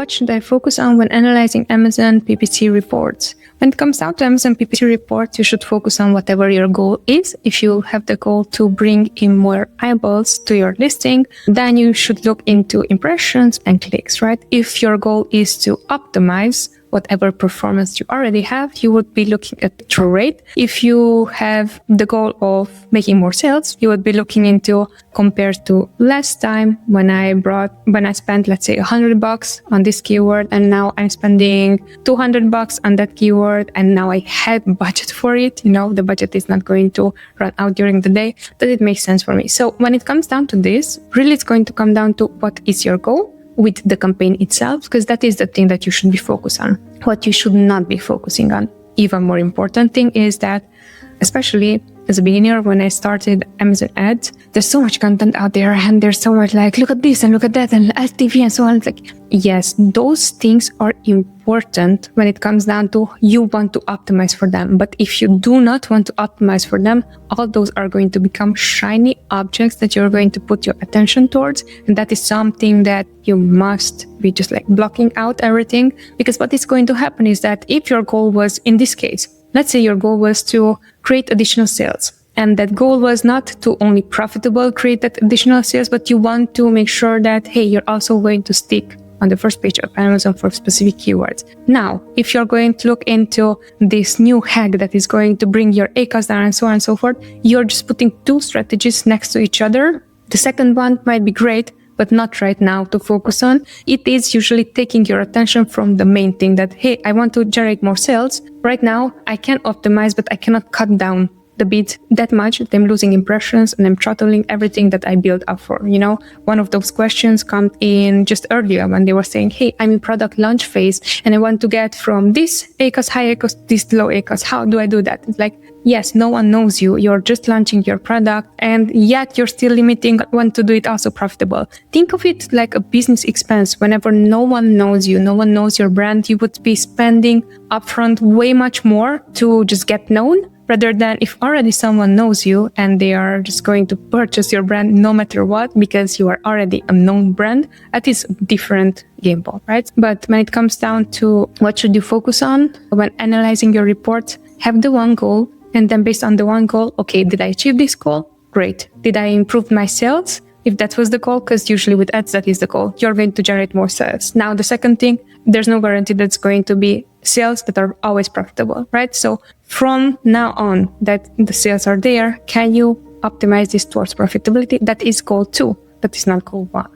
what should I focus on when analyzing Amazon PPC reports? When it comes down to Amazon PPC reports, you should focus on whatever your goal is. If you have the goal to bring in more eyeballs to your listing, then you should look into impressions and clicks, right? If your goal is to optimize whatever performance you already have, you would be looking at through rate. If you have the goal of making more sales, you would be looking into compared to last time when I spent, let's say, $100 on this keyword, and now I'm spending $200 on that keyword, and now I had budget for it. The budget is not going to run out during the day. Does it make sense for me? So when it comes down to this, really it's going to come down to what is your goal with the campaign itself, because that is the thing that you should be focused on. What you should not be focusing on. Even more important thing is that, especially as a beginner, when I started Amazon ads, there's so much content out there, and there's so much like, look at this and look at that and LTV and so on. It's like, yes, those things are important when it comes down to you want to optimize for them. But if you do not want to optimize for them, all those are going to become shiny objects that you're going to put your attention towards. And that is something that you must be just like blocking out everything, because what is going to happen is that if your goal was, in this case, let's say your goal was to create additional sales, and that goal was not to only profitable create that additional sales, but you want to make sure that, hey, you're also going to stick on the first page of Amazon for specific keywords. Now, if you're going to look into this new hack that is going to bring your ACoS down and so on and so forth, you're just putting two strategies next to each other. The second one might be great, but not right now to focus on. It is usually taking your attention from the main thing that, hey, I want to generate more sales. Right now, I can optimize, but I cannot cut down the bid that much that I'm losing impressions and I'm throttling everything that I built up for. One of those questions come in just earlier when they were saying, hey, I'm in product launch phase and I want to get from this ACoS, high ACoS, this low ACoS. How do I do that? It's like, yes, no one knows you. You're just launching your product, and yet you're still limiting want to do it also profitable. Think of it like a business expense. Whenever no one knows you, no one knows your brand, you would be spending upfront way much more to just get known, rather than if already someone knows you and they are just going to purchase your brand no matter what, because you are already a known brand. That is a different game ball, right? But when it comes down to what should you focus on when analyzing your report, have the one goal, and then based on the one goal, okay, did I achieve this goal? Great. Did I improve my sales? If that was the goal, because usually with ads, that is the goal. You're going to generate more sales. Now, the second thing, there's no guarantee that's going to be sales that are always profitable, right? So from now on that the sales are there, can you optimize this towards profitability? That is goal 2. That is not goal 1.